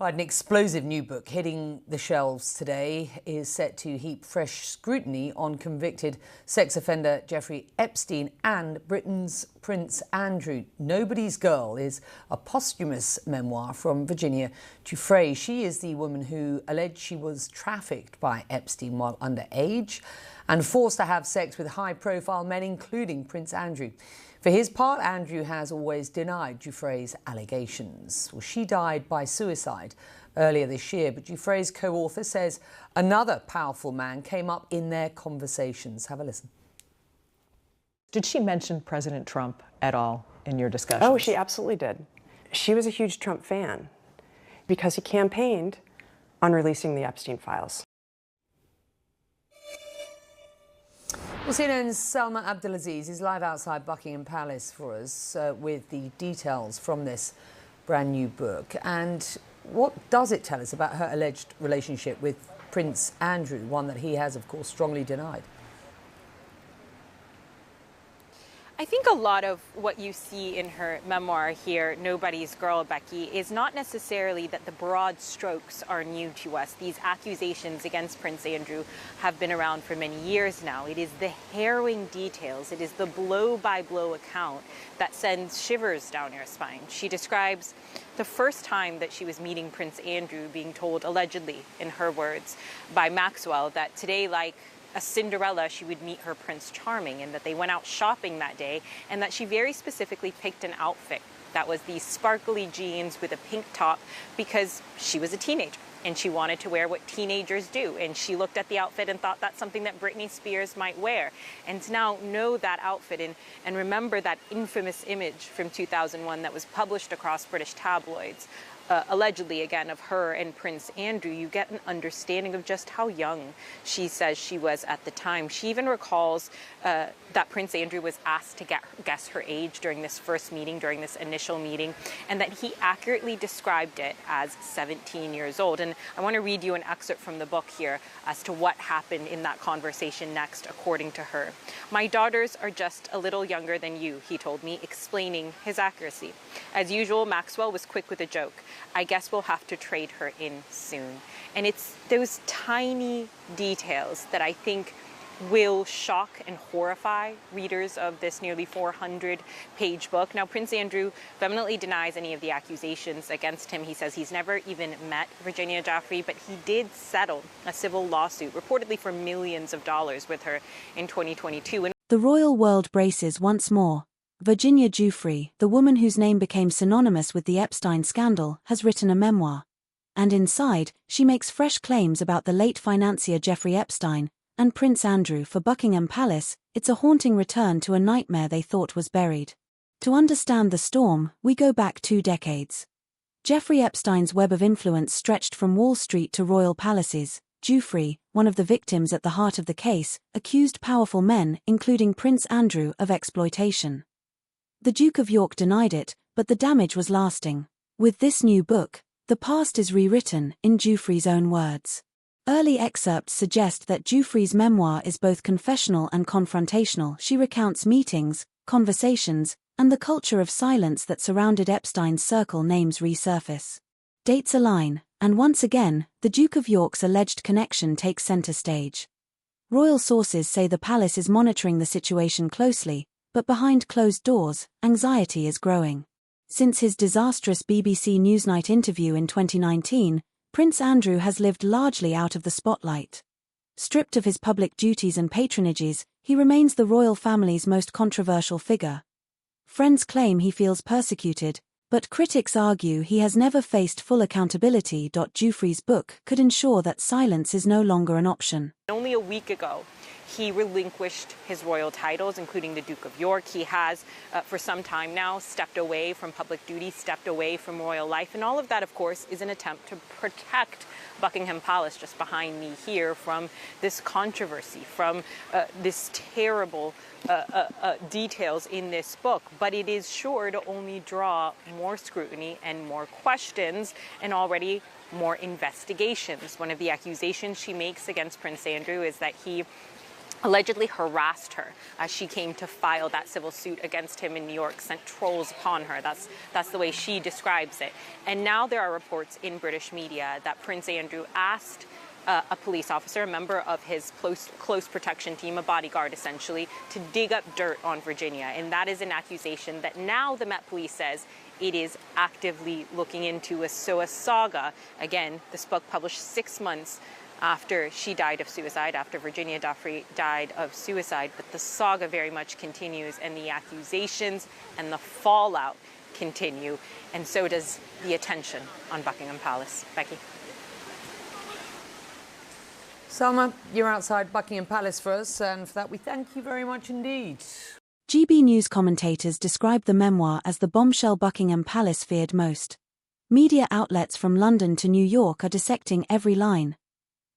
An explosive new book hitting the shelves today is set to heap fresh scrutiny on convicted sex offender Jeffrey Epstein and Britain's Prince Andrew. Nobody's Girl is a posthumous memoir from Virginia Giuffre. She is the woman who alleged she was trafficked by Epstein while underage and forced to have sex with high-profile men, including Prince Andrew. For his part, Andrew has always denied Giuffre's allegations. Well, she died by suicide earlier this year, but Giuffre's co-author says another powerful man came up in their conversations. Have a listen. Did she mention President Trump at all in your discussions? Oh, she absolutely did. She was a huge Trump fan because he campaigned on releasing the Epstein files. Well, CNN's Salma Abdelaziz is live outside Buckingham Palace for us with the details from this brand new book. And what does it tell us about her alleged relationship with Prince Andrew, one that he has, of course, strongly denied? I think a lot of what you see in her memoir here, Nobody's Girl, Becky, is not necessarily that the broad strokes are new to us. These accusations against Prince Andrew have been around for many years now. It is the harrowing details, it is the blow-by-blow account that sends shivers down your spine. She describes the first time that she was meeting Prince Andrew being told, allegedly, in her words, by Maxwell, that today, like a Cinderella, she would meet her Prince Charming, and that they went out shopping that day, and that she very specifically picked an outfit that was these sparkly jeans with a pink top because she was a teenager and she wanted to wear what teenagers do, and she looked at the outfit and thought that's something that Britney Spears might wear. And to now know that outfit and remember that infamous image from 2001 that was published across British tabloids, allegedly, again, of her and Prince Andrew, you get an understanding of just how young she says she was at the time. She even recalls that Prince Andrew was asked to guess her age during this first meeting, during this initial meeting, and that he accurately described it as 17 years old. And I want to read you an excerpt from the book here as to what happened in that conversation next, according to her. "My daughters are just a little younger than you," he told me, explaining his accuracy. As usual, Maxwell was quick with a joke. "I guess we'll have to trade her in soon." And it's those tiny details that I think will shock and horrify readers of this nearly 400-page book. Now, Prince Andrew vehemently denies any of the accusations against him. He says he's never even met Virginia Giuffre, but he did settle a civil lawsuit, reportedly for millions of dollars, with her in 2022. The royal world braces once more. Virginia Giuffre, the woman whose name became synonymous with the Epstein scandal, has written a memoir. And inside, she makes fresh claims about the late financier Jeffrey Epstein and Prince Andrew. For Buckingham Palace, it's a haunting return to a nightmare they thought was buried. To understand the storm, we go back 2 decades. Jeffrey Epstein's web of influence stretched from Wall Street to royal palaces. Giuffre, one of the victims at the heart of the case, accused powerful men, including Prince Andrew, of exploitation. The Duke of York denied it, but the damage was lasting. With this new book, the past is rewritten, in Giuffre's own words. Early excerpts suggest that Giuffre's memoir is both confessional and confrontational. She recounts meetings, conversations, and the culture of silence that surrounded Epstein's circle. Names resurface. Dates align, and once again, the Duke of York's alleged connection takes center stage. Royal sources say the palace is monitoring the situation closely, but behind closed doors, anxiety is growing. Since his disastrous BBC Newsnight interview in 2019, Prince Andrew has lived largely out of the spotlight. Stripped of his public duties and patronages, he remains the royal family's most controversial figure. Friends claim he feels persecuted, but critics argue he has never faced full accountability. Giuffre's book could ensure that silence is no longer an option. Only a week ago, he relinquished his royal titles, including the Duke of York. He has, for some time now, stepped away from public duty, stepped away from royal life. And all of that, of course, is an attempt to protect Buckingham Palace, just behind me here, from this controversy, from this terrible details in this book. But it is sure to only draw more scrutiny and more questions, and already more investigations. One of the accusations she makes against Prince Andrew is that he allegedly harassed her as she came to file that civil suit against him in New York, sent trolls upon her. That's the way she describes it. And now there are reports in British media that Prince Andrew asked a police officer, a member of his close protection team, a bodyguard essentially, to dig up dirt on Virginia. And that is an accusation that now the Met Police says it is actively looking into. So a saga, again, this book published 6 months after she died of suicide, after Virginia Giuffre died of suicide. But the saga very much continues, and the accusations and the fallout continue. And so does the attention on Buckingham Palace. Becky. Salma, you're outside Buckingham Palace for us, and for that we thank you very much indeed. GB News commentators describe the memoir as the bombshell Buckingham Palace feared most. Media outlets from London to New York are dissecting every line.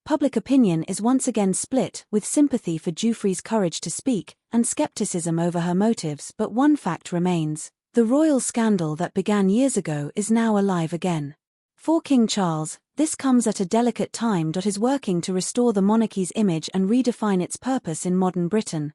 Public opinion is once again split, with sympathy for Giuffre's courage to speak and skepticism over her motives, but one fact remains. The royal scandal that began years ago is now alive again. For King Charles, this comes at a delicate time. Is working to restore the monarchy's image and redefine its purpose in modern Britain.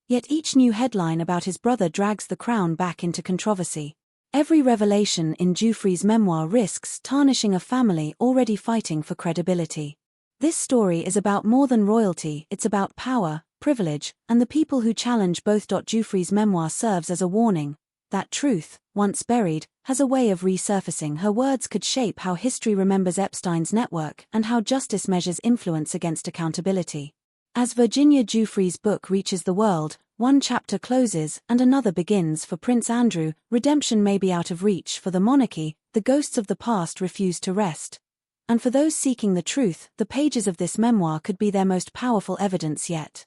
Yet each new headline about his brother drags the crown back into controversy. Every revelation in Giuffre's memoir risks tarnishing a family already fighting for credibility. This story is about more than royalty, it's about power, privilege, and the people who challenge both. Giuffre's memoir serves as a warning that truth, once buried, has a way of resurfacing. Her words could shape how history remembers Epstein's network and how justice measures influence against accountability. As Virginia Giuffre's book reaches the world, one chapter closes and another begins. For Prince Andrew, redemption may be out of reach. For the monarchy, the ghosts of the past refuse to rest. And for those seeking the truth, the pages of this memoir could be their most powerful evidence yet.